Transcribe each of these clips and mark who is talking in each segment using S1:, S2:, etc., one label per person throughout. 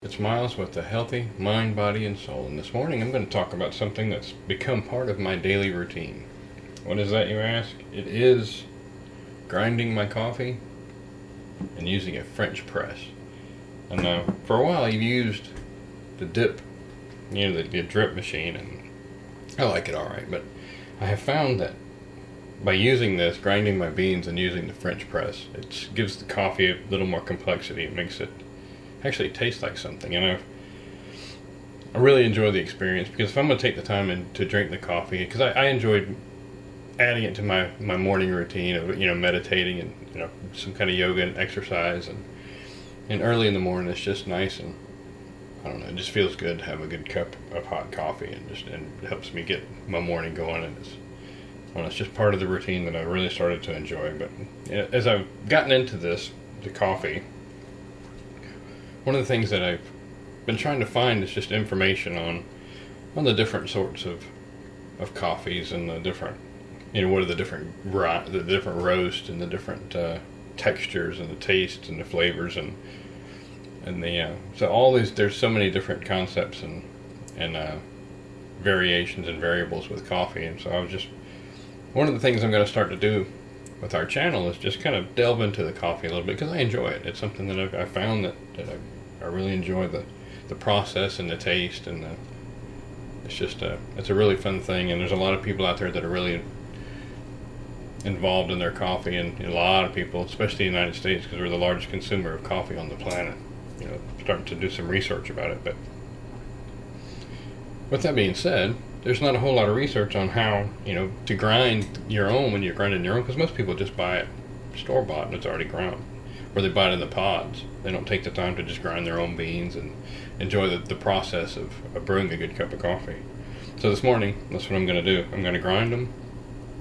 S1: It's Miles with a healthy mind, body, and soul. And this morning I'm going to talk about something that's become part of my daily routine. What is that, you ask? It is grinding my coffee and using a French press. And for a while I've used the dip, the drip machine, and I like it alright. But I have found that by using this, grinding my beans and using the French press, it gives the coffee a little more complexity. It makes it actually taste like something. And I really enjoy the experience, because if I'm going to take the time to drink the coffee, because I enjoyed adding it to my morning routine of meditating and some kind of yoga and exercise, and early in the morning it's just nice, and I don't know, it just feels good to have a good cup of hot coffee, and it helps me get my morning going, and it's just part of the routine that I really started to enjoy. But as I've gotten into the coffee, one of the things that I've been trying to find is just information on the different sorts of coffees, and the different, what are the different roasts, and the different textures, and the tastes, and the flavors, and so all these, there's so many different concepts and variations and variables with coffee. And so one of the things I'm going to start to do with our channel is just kind of delve into the coffee a little bit, because I enjoy it. It's something that I found that I really enjoy the process and the taste, and it's a really fun thing. And there's a lot of people out there that are really involved in their coffee, and a lot of people, especially in the United States, because we're the largest consumer of coffee on the planet, starting to do some research about it. But with that being said, there's not a whole lot of research on how to grind your own when you're grinding your own, because most people just buy it store-bought and it's already ground, or they buy it in the pods. They don't take the time to just grind their own beans and enjoy the process of brewing a good cup of coffee. So this morning, that's what I'm going to do. I'm going to grind them,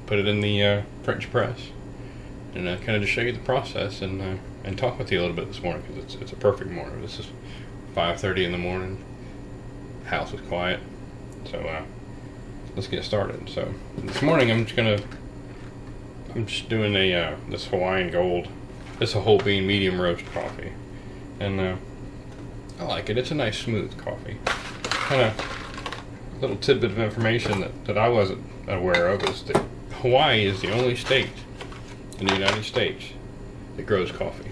S1: put it in the French press, and kind of just show you the process, and talk with you a little bit this morning, because it's a perfect morning. This is 5:30 in the morning. House is quiet, so let's get started. So this morning I'm just doing this Hawaiian Gold. It's a whole bean medium roast coffee, and I like it. It's a nice smooth coffee. Kind of a little tidbit of information that I wasn't aware of is that Hawaii is the only state in the United States that grows coffee.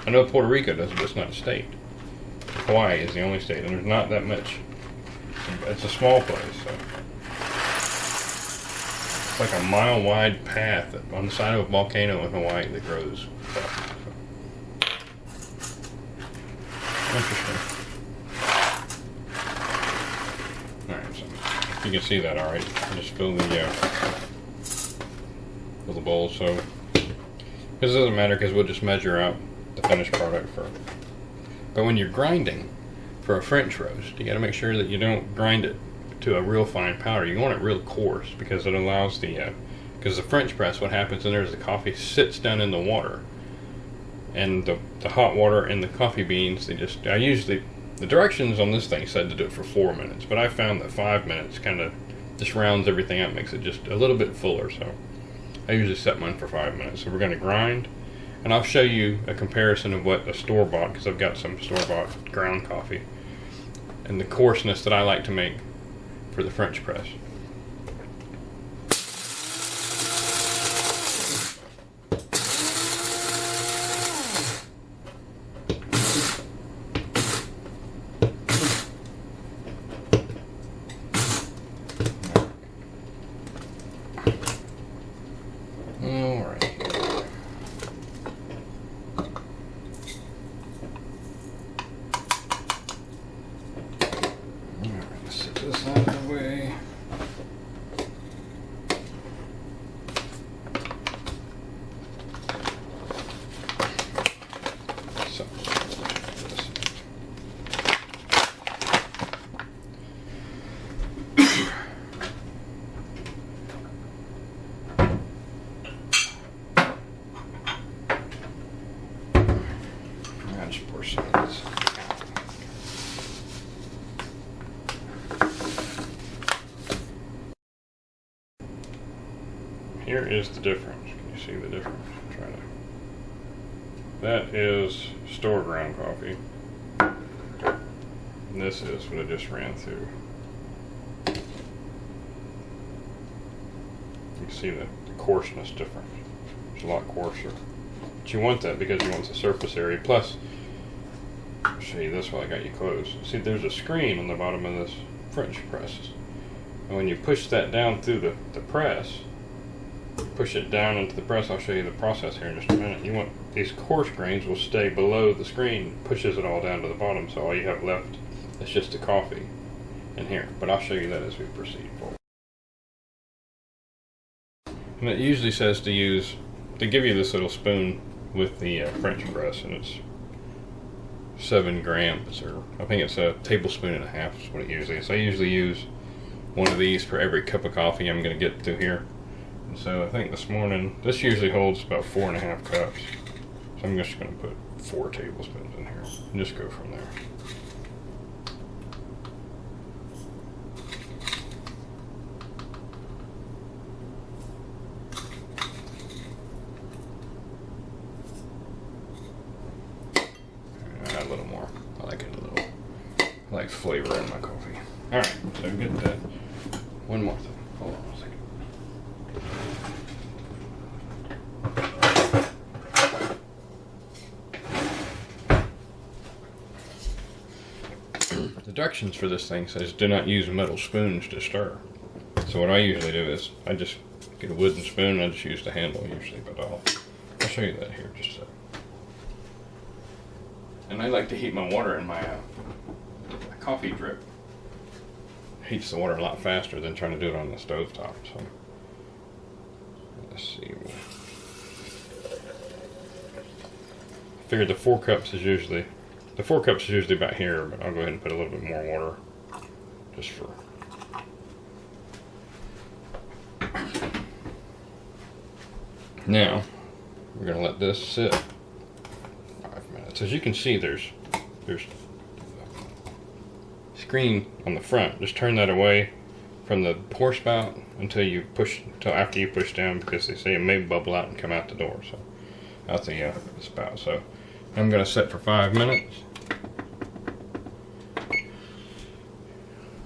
S1: I know Puerto Rico does, but it's not a state. Hawaii is the only state, and there's not that much. It's a small place, so it's like a mile-wide path on the side of a volcano in Hawaii that grows coffee. So. Interesting. Alright, so you can see that alright. I just fill the bowl, so this doesn't matter, because we'll just measure out the finished product but when you're grinding for a French roast, you got to make sure that you don't grind it to a real fine powder. You want it real coarse, because it allows because the French press, what happens in there is the coffee sits down in the water, and the hot water and the coffee beans, the directions on this thing said to do it for 4 minutes, but I found that 5 minutes kind of just rounds everything out, makes it just a little bit fuller. So I usually set mine for 5 minutes. So we're going to grind, and I'll show you a comparison of what a store-bought, because I've got some store-bought ground coffee, and the coarseness that I like to make for the French press. This out of the way. So, I'll just pour some of this. Here is the difference. Can you see the difference? Try to. That is store ground coffee. And this is what I just ran through. You can see the coarseness difference. It's a lot coarser. But you want that because you want the surface area. Plus, I'll show you this while I got you close. See, there's a screen on the bottom of this French press. And when you push that down through the press, push it down into the press, I'll show you the process here in just a minute. You want these coarse grains will stay below the screen, pushes it all down to the bottom, so all you have left is just the coffee in here. But I'll show you that as we proceed forward. And it usually says to give you this little spoon with the French press, and it's 7 grams, or I think it's a tablespoon and a half is what it usually is. I usually use one of these for every cup of coffee I'm going to get through here. And so I think this morning, this usually holds about 4.5 cups. So I'm just going to put 4 tablespoons in here and just go from there. A little more. I like it a little. I like flavor in my coffee. Alright, so get that. One more thing. Hold on a second. The directions for this thing says do not use metal spoons to stir. So what I usually do is I just get a wooden spoon and I just use the handle usually, but I'll show you that here just a second. And I like to heat my water in my coffee drip. Heats the water a lot faster than trying to do it on the stove top. So let's see. I figured the 4 cups is usually about here, but I'll go ahead and put a little bit more water just for. Now we're gonna let this sit 5 minutes. As you can see, there's screen on the front. Just turn that away from the pour spout until after you push down, because they say it may bubble out and come out the door. So out the spout. So I'm going to set for 5 minutes,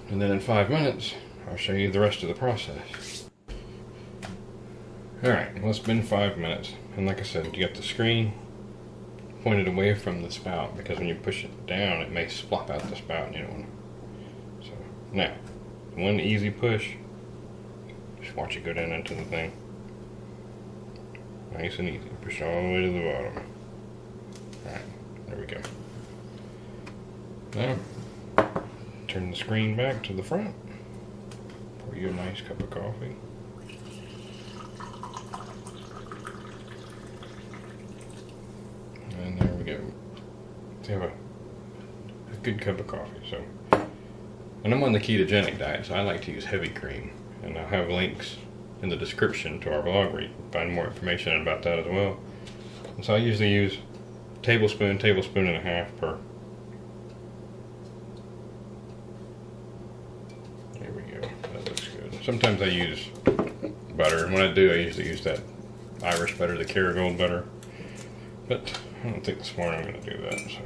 S1: and then in 5 minutes I'll show you the rest of the process. Alright, well, it's been 5 minutes, and like I said, you got the screen pointed away from the spout, because when you push it down it may flop out the spout and you don't want to. So now, one easy push, just watch it go down into the thing. Nice and easy. Push all the way to the bottom. Alright, there we go. Now, turn the screen back to the front. Pour you a nice cup of coffee. And there we go. So you have a good cup of coffee. So, and I'm on the ketogenic diet, so I like to use heavy cream. And I'll have links in the description to our blog where you can find more information about that as well. And so I usually use tablespoon and a half per. There we go. That looks good. Sometimes I use butter, and when I do, I usually use that Irish butter, the Kerrygold butter. But I don't think this morning I'm going to do that. So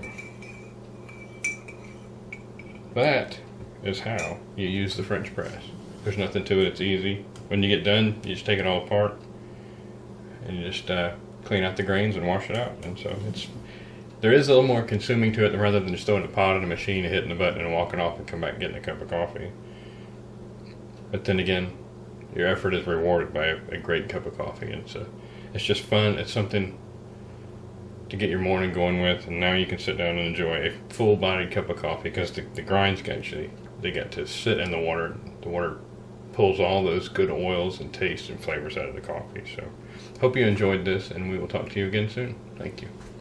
S1: that is how you use the French press. There's nothing to it. It's easy. When you get done, you just take it all apart and you just clean out the grains and wash it out. And so there is a little more consuming to it rather than just throwing a pot in a machine and hitting the button and walking off and come back and getting a cup of coffee. But then again, your effort is rewarded by a great cup of coffee. And it's just fun. It's something to get your morning going with, and now you can sit down and enjoy a full-bodied cup of coffee, because the grinds they get to sit in the water. The water pulls all those good oils and tastes and flavors out of the coffee. So hope you enjoyed this, and we will talk to you again soon. Thank you.